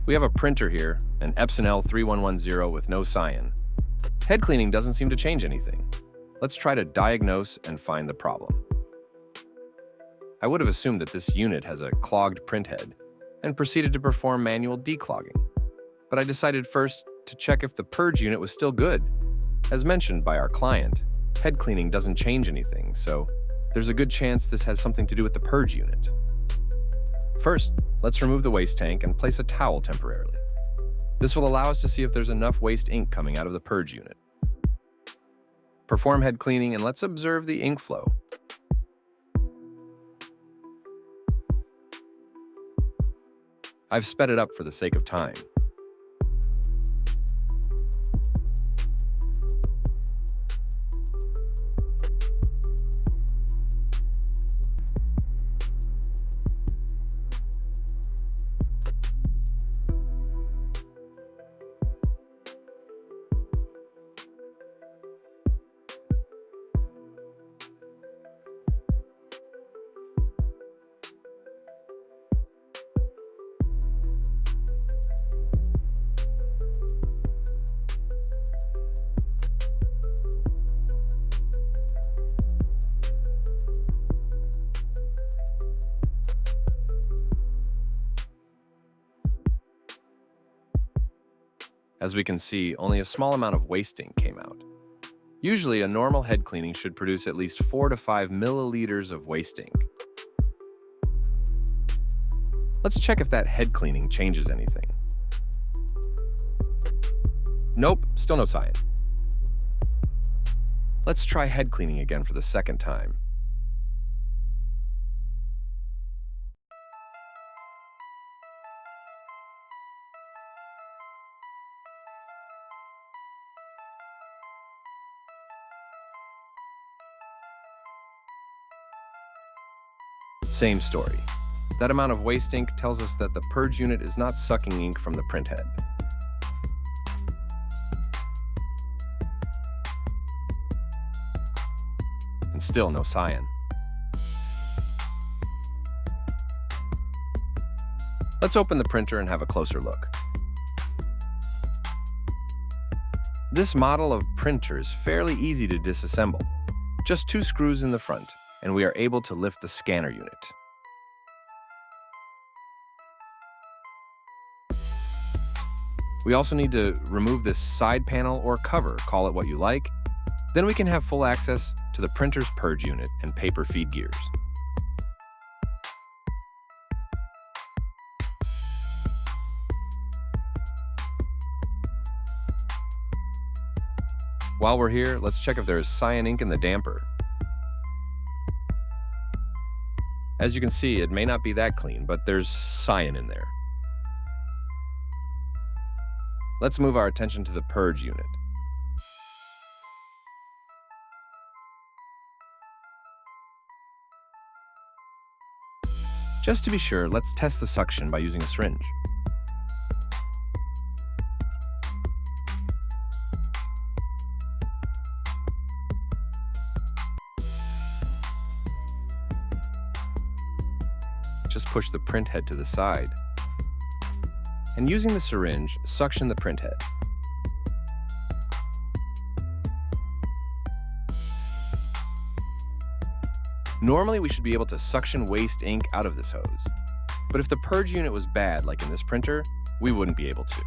We have a printer here, an Epson L3110 with no Cyan. Head cleaning doesn't seem to change anything. Let's try to diagnose and find the problem. I would have assumed that this unit has a clogged printhead and proceeded to perform manual declogging. But I decided first to check if the Purge unit was still good. As mentioned by our client, head cleaning doesn't change anything, so there's a good chance this has something to do with the Purge unit. First, let's remove the waste tank and place a towel temporarily. This will allow us to see if there's enough waste ink coming out of the Purge unit. Perform head cleaning and let's observe the ink flow. I've sped it up for the sake of time. As we can see, only a small amount of waste ink came out. Usually, a normal head cleaning should produce at least 4 to 5 milliliters of waste ink. Let's check if that head cleaning changes anything. Nope, still no Cyan. Let's try head cleaning again for the second time. Same story. That amount of waste ink tells us that the Purge unit is not sucking ink from the printhead. And still no Cyan. Let's open the printer and have a closer look. This model of printer is fairly easy to disassemble. Just 2 screws in the front, and we are able to lift the scanner unit. We also need to remove this side panel or cover, call it what you like. Then we can have full access to the printer's Purge unit and paper feed gears. While we're here, let's check if there is Cyan ink in the damper. As you can see, it may not be that clean, but there's Cyan in there. Let's move our attention to the Purge unit. Just to be sure, let's test the suction by using a syringe. Just push the printhead to the side. And using the syringe, suction the printhead. Normally, we should be able to suction waste ink out of this hose. But if the Purge unit was bad, like in this printer, we wouldn't be able to.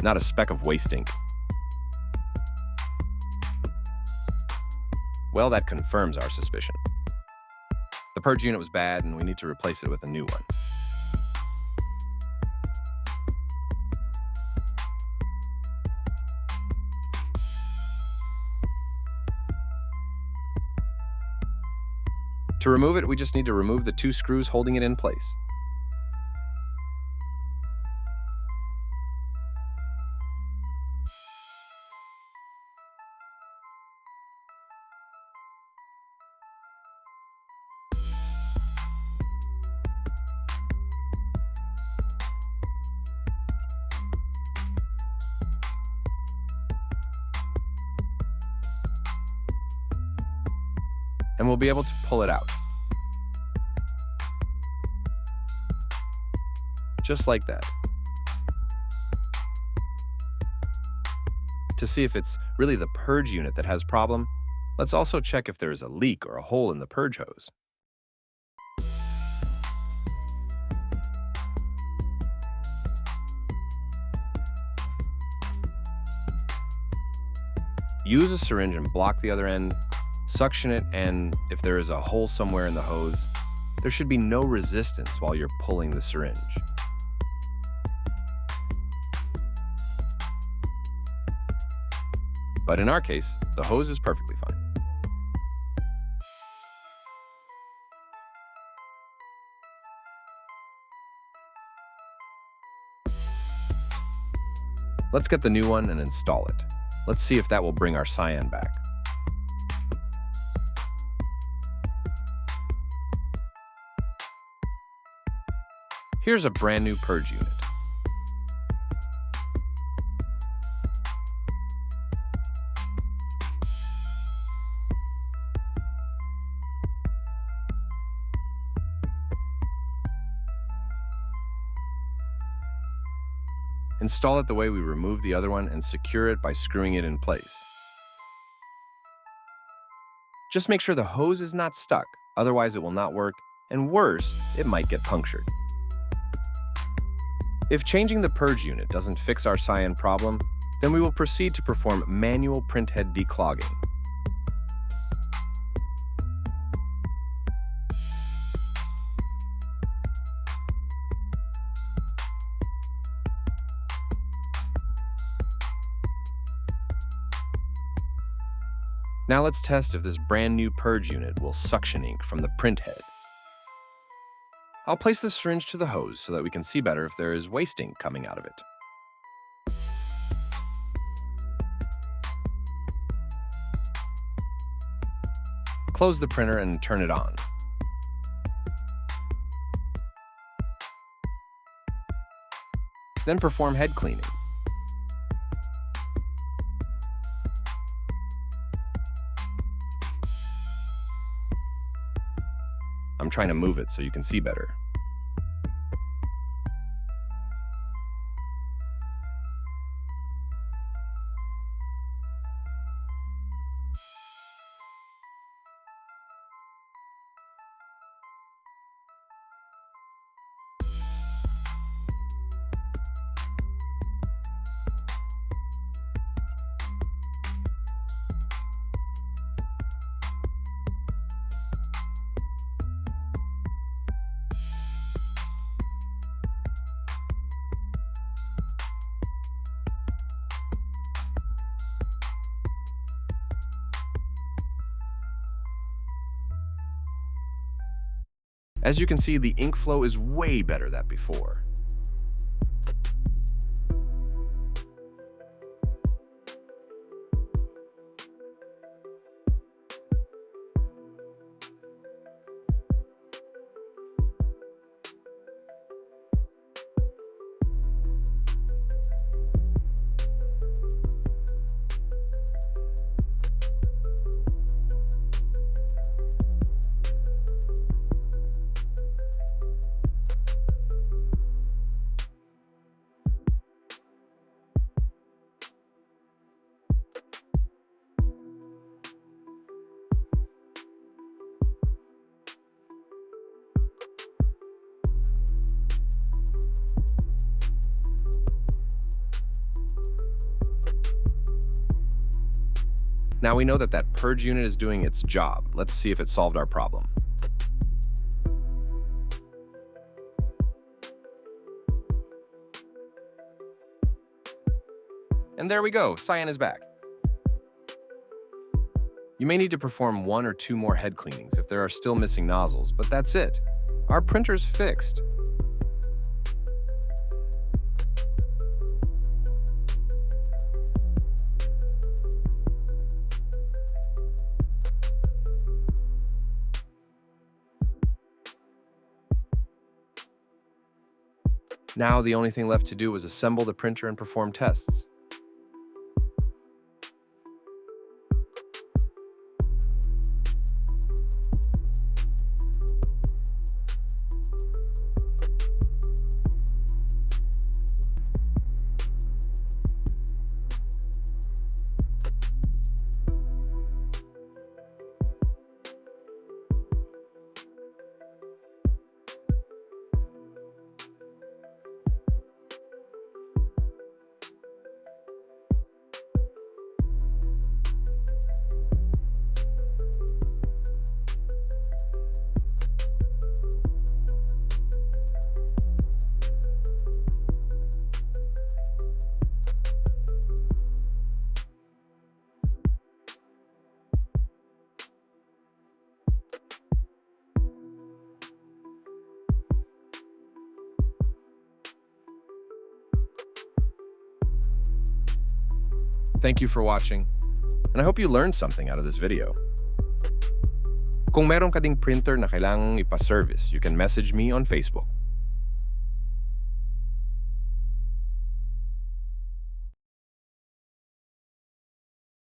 Not a speck of waste ink. Well, that confirms our suspicion. The Purge unit was bad, and we need to replace it with a new one. To remove it, we just need to remove the 2 screws holding it in place. and we'll be able to pull it out. Just like that. To see if it's really the purge unit that has problem, let's also check if there is a leak or a hole in the purge hose. Use a syringe and block the other end, suction it, and if there is a hole somewhere in the hose, there should be no resistance while you're pulling the syringe. But in our case, the hose is perfectly fine. Let's get the new one and install it. Let's see if that will bring our Cyan back. Here's a brand new purge unit. Install it the way we removed the other one and secure it by screwing it in place. Just make sure the hose is not stuck, otherwise it will not work, and worse, it might get punctured. If changing the purge unit doesn't fix our Cyan problem, then we will proceed to perform manual printhead declogging. Now let's test if this brand new purge unit will suction ink from the printhead. I'll place the syringe to the hose so that we can see better if there is waste ink coming out of it. Close the printer and turn it on. Then perform head cleaning. I'm trying to move it so you can see better. As you can see, the ink flow is way better than before. Now we know that that purge unit is doing its job. Let's see if it solved our problem. And there we go, Cyan is back. You may need to perform 1 or 2 more head cleanings if there are still missing nozzles, but that's it. Our printer's fixed. Now the only thing left to do is assemble the printer and perform tests. Thank you for watching, and I hope you learned something out of this video. Kung meron ka ding printer na kailangang ipa-service, you can message me on Facebook.